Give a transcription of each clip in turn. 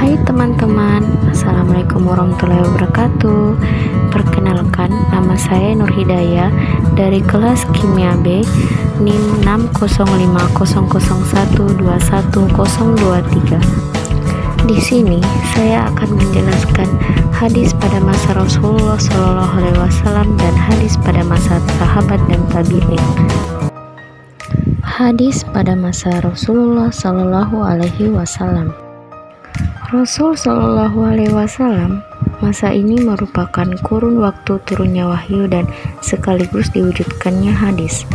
Hai teman-teman, Assalamualaikum warahmatullahi wabarakatuh. Perkenalkan, nama saya Nur Hidayah dari kelas Kimia B NIM 6050001210023. Di sini saya akan menjelaskan hadis pada masa Rasulullah SAW dan hadis pada masa sahabat dan tabi'in. Hadis pada masa Rasulullah SAW. Rasul Shallallahu Alaihi Wasallam, masa ini merupakan kurun waktu turunnya wahyu dan sekaligus diwujudkannya hadis.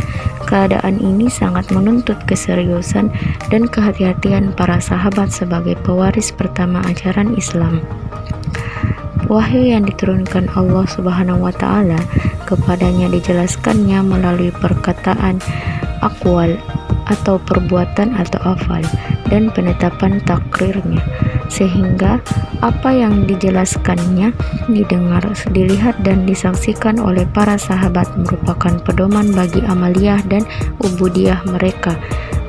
Keadaan ini sangat menuntut keseriusan dan kehati-hatian para sahabat sebagai pewaris pertama ajaran Islam. Wahyu yang diturunkan Allah Subhanahu wa Ta'ala kepadanya dijelaskannya melalui perkataan aqwal atau perbuatan atau afal dan penetapan takrirnya, sehingga apa yang dijelaskannya didengar, dilihat dan disaksikan oleh para sahabat merupakan pedoman bagi amaliyah dan ubudiyah mereka.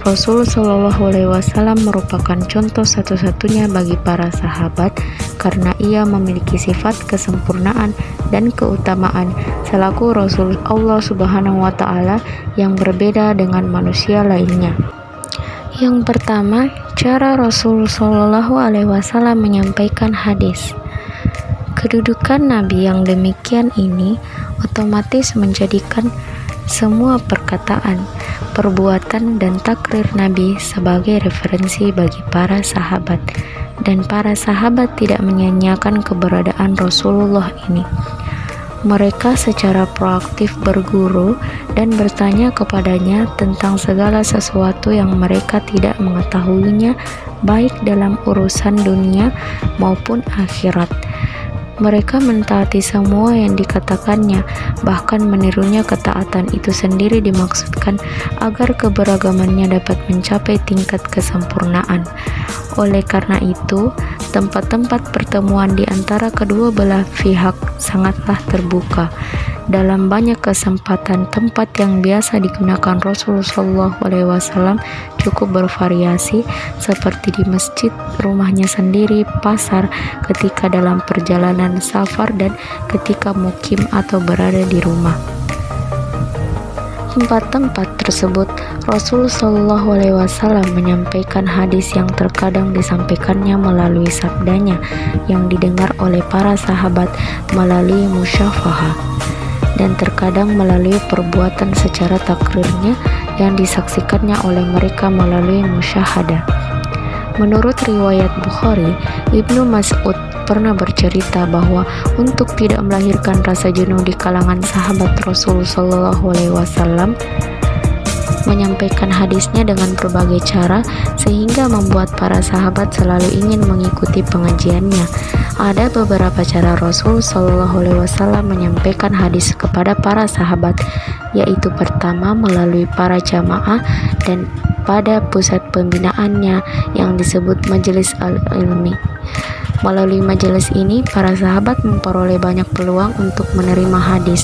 Rasul Shallallahu Alaihi Wasallam merupakan contoh satu-satunya bagi para sahabat karena ia memiliki sifat kesempurnaan dan keutamaan selaku Rasul Allah Subhanahu wa Ta'ala yang berbeda dengan manusia lainnya. Yang pertama, cara Rasul Shallallahu Alaihi Wasallam menyampaikan hadis. Kedudukan Nabi yang demikian ini otomatis menjadikan semua perkataan, perbuatan, dan takrir Nabi sebagai referensi bagi para sahabat, dan para sahabat tidak menyanyiakan keberadaan Rasulullah ini. Mereka secara proaktif berguru dan bertanya kepadanya tentang segala sesuatu yang mereka tidak mengetahuinya, baik dalam urusan dunia maupun akhirat. Mereka mentaati semua yang dikatakannya, bahkan menirunya. Ketaatan itu sendiri dimaksudkan agar keberagamannya dapat mencapai tingkat kesempurnaan. Oleh karena itu, tempat-tempat pertemuan di antara kedua belah pihak sangatlah terbuka. Dalam banyak kesempatan, tempat yang biasa digunakan Rasulullah SAW cukup bervariasi, seperti di masjid, rumahnya sendiri, pasar, ketika dalam perjalanan safar, dan ketika mukim atau berada di rumah. Tempat-tempat tersebut, Rasul Shallallahu Alaihi Wasallam menyampaikan hadis yang terkadang disampaikannya melalui sabdanya yang didengar oleh para sahabat melalui musyafahah, dan terkadang melalui perbuatan secara takrirnya yang disaksikannya oleh mereka melalui musyahadah. Menurut riwayat Bukhari, Ibnu Mas'ud pernah bercerita bahwa untuk tidak melahirkan rasa jenuh di kalangan sahabat Rasul Shallallahu Alaihi Wasallam, menyampaikan hadisnya dengan berbagai cara sehingga membuat para sahabat selalu ingin mengikuti pengajiannya. Ada beberapa cara Rasul Shallallahu Alaihi Wasallam menyampaikan hadis kepada para sahabat, yaitu pertama melalui para jamaah dan pada pusat pembinaannya yang disebut Majelis Al-Ilmi. Melalui majelis ini, para sahabat memperoleh banyak peluang untuk menerima hadis,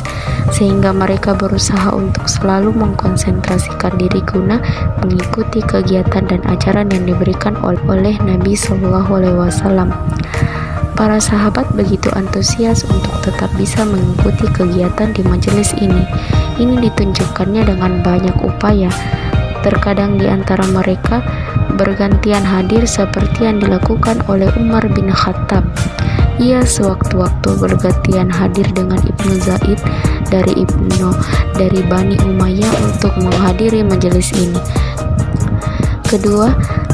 sehingga mereka berusaha untuk selalu mengkonsentrasikan diri guna mengikuti kegiatan dan ajaran yang diberikan oleh Nabi Shallallahu Alaihi Wasallam. Para sahabat begitu antusias untuk tetap bisa mengikuti kegiatan di majelis ini. Ini ditunjukkannya dengan banyak upaya. Terkadang di antara mereka bergantian hadir seperti yang dilakukan oleh Umar bin Khattab. Ia sewaktu-waktu bergantian hadir dengan Ibnu Zaid dari Bani Umayyah untuk menghadiri majelis ini. Kedua,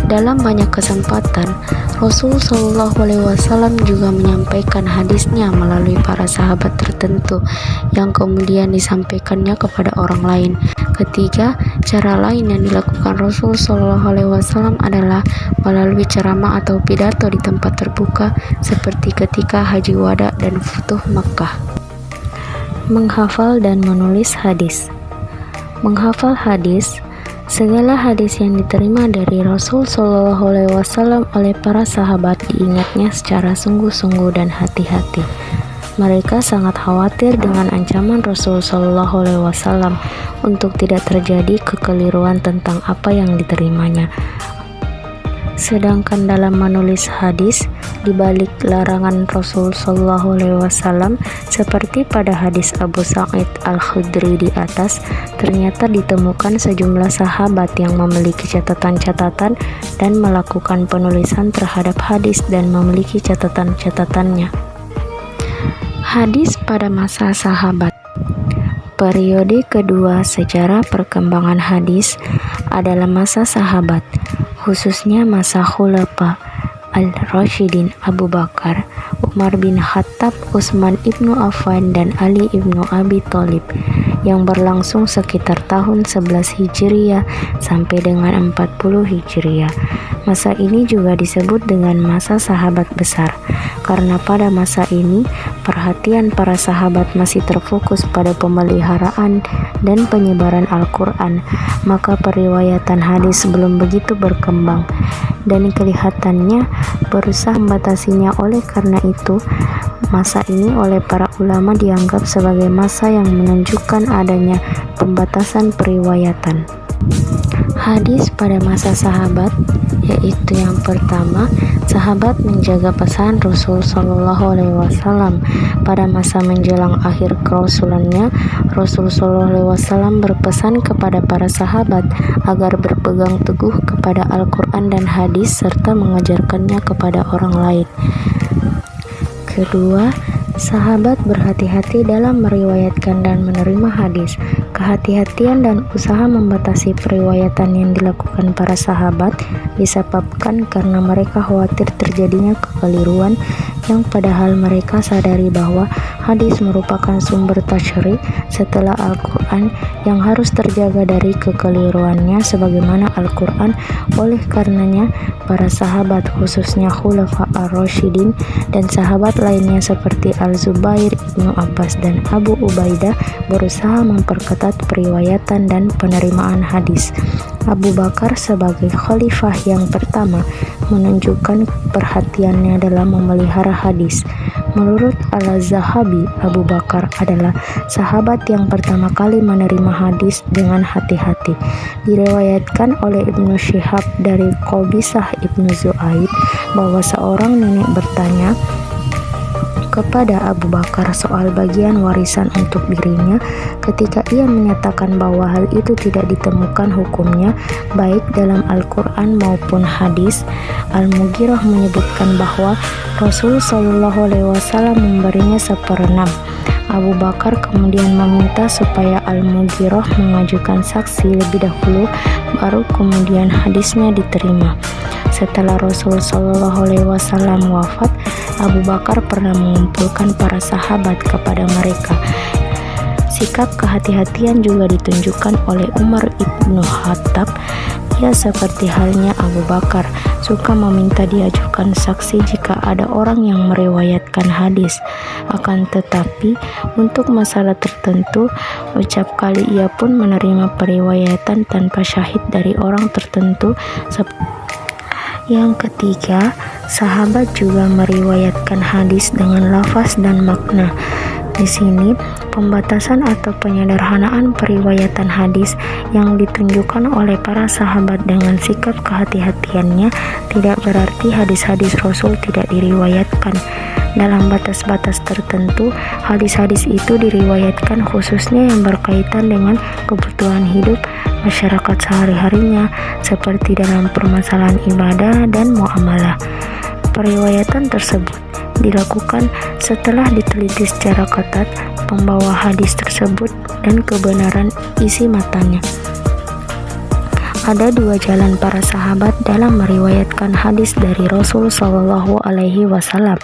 dalam banyak kesempatan Rasul Shallallahu Alaihi Wasallam juga menyampaikan hadisnya melalui para sahabat tertentu yang kemudian disampaikannya kepada orang lain. Ketiga, cara lain yang dilakukan Rasul Shallallahu Alaihi Wasallam adalah melalui ceramah atau pidato di tempat terbuka seperti ketika Haji Wada dan Futuh Makkah. Menghafal dan menulis hadis. Menghafal hadis. Segala hadis yang diterima dari Rasul Shallallahu Alaihi Wasallam oleh para sahabat diingatnya secara sungguh-sungguh dan hati-hati. Mereka sangat khawatir dengan ancaman Rasul Shallallahu Alaihi Wasallam untuk tidak terjadi kekeliruan tentang apa yang diterimanya. Sedangkan dalam menulis hadis, di balik larangan Rasul Shallallahu Alaihi Wasallam, seperti pada hadis Abu Sa'id Al-Khudri di atas, ternyata ditemukan sejumlah sahabat yang memiliki catatan-catatan dan melakukan penulisan terhadap hadis dan memiliki catatan-catatannya. Hadis pada masa sahabat. Periode kedua sejarah perkembangan hadis adalah masa sahabat, khususnya masa Khulafa Al-Rasyidin Abu Bakar, Umar bin Khattab, Utsman ibnu Affan, dan Ali ibnu Abi Thalib, yang berlangsung sekitar tahun 11 Hijriah sampai dengan 40 Hijriah. Masa ini juga disebut dengan masa sahabat besar, karena pada masa ini perhatian para sahabat masih terfokus pada pemeliharaan dan penyebaran Al-Quran, maka periwayatan hadis belum begitu berkembang dan kelihatannya berusaha membatasinya. Oleh karena itu, masa ini oleh para ulama dianggap sebagai masa yang menunjukkan adanya pembatasan periwayatan hadis pada masa sahabat, yaitu yang pertama, sahabat menjaga pesan Rasul Shallallahu Alaihi Wasallam. Pada masa menjelang akhir kerasulannya, Rasul Shallallahu Alaihi Wasallam berpesan kepada para sahabat agar berpegang teguh kepada Al-Quran dan hadis serta mengajarkannya kepada orang lain. Kedua, sahabat berhati-hati dalam meriwayatkan dan menerima hadis. Kehati-hatian dan usaha membatasi periwayatan yang dilakukan para sahabat disebabkan karena mereka khawatir terjadinya kekeliruan yang padahal mereka sadari bahwa hadis merupakan sumber tasyri' setelah Al-Quran yang harus terjaga dari kekeliruannya sebagaimana Al-Quran. Oleh karenanya, para sahabat khususnya Khulafa Ar-Rasyidin dan sahabat lainnya seperti Al-Zubair, Ibnu Abbas, dan Abu Ubaidah berusaha memperketat periwayatan dan penerimaan hadis. Abu Bakar sebagai khalifah yang pertama menunjukkan perhatiannya dalam memelihara hadis. Menurut Al-Zahabi, Abu Bakar adalah sahabat yang pertama kali menerima hadis dengan hati-hati. Diriwayatkan oleh Ibnu Syihab dari Qabisah Ibnu Zu'aid bahwa seorang nenek bertanya kepada Abu Bakar soal bagian warisan untuk dirinya. Ketika ia menyatakan bahwa hal itu tidak ditemukan hukumnya baik dalam Al-Quran maupun hadis, Al-Mughirah menyebutkan bahwa Rasul Shallallahu Alaihi Wasallam memberinya 1/6. Abu Bakar kemudian meminta supaya Al-Mughirah mengajukan saksi lebih dahulu, baru kemudian hadisnya diterima. Setelah Rasul Shallallahu Alaihi Wasallam wafat, Abu Bakar pernah mengumpulkan para sahabat kepada mereka. Sikap kehati-hatian juga ditunjukkan oleh Umar ibnu Khattab. Ia seperti halnya Abu Bakar, suka meminta diajukan saksi jika ada orang yang meriwayatkan hadis. Akan tetapi, untuk masalah tertentu, ucap kali ia pun menerima periwayatan tanpa syahid dari orang tertentu. Yang ketiga, sahabat juga meriwayatkan hadis dengan lafaz dan makna. Di sini, pembatasan atau penyederhanaan periwayatan hadis yang ditunjukkan oleh para sahabat dengan sikap kehati-hatiannya tidak berarti hadis-hadis Rasul tidak diriwayatkan. Dalam batas-batas tertentu, hadis-hadis itu diriwayatkan khususnya yang berkaitan dengan kebutuhan hidup masyarakat sehari-harinya, seperti dalam permasalahan ibadah dan muamalah. Periwayatan tersebut dilakukan setelah diteliti secara ketat pembawa hadis tersebut dan kebenaran isi matanya. Ada dua jalan para sahabat dalam meriwayatkan hadis dari Rasul Shallallahu Alaihi Wasallam.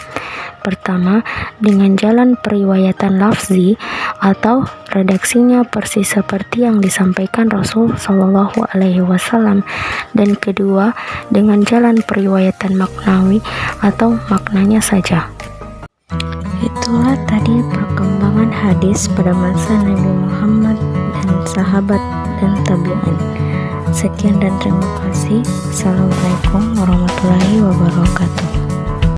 Pertama, dengan jalan periwayatan lafzi atau redaksinya persis seperti yang disampaikan Rasul Shallallahu Alaihi Wasallam, dan kedua, dengan jalan periwayatan maknawi atau maknanya saja. Itulah tadi perkembangan hadis pada masa Nabi Muhammad dan sahabat dan tabi'in. Sekian dan terima kasih. Assalamualaikum warahmatullahi wabarakatuh.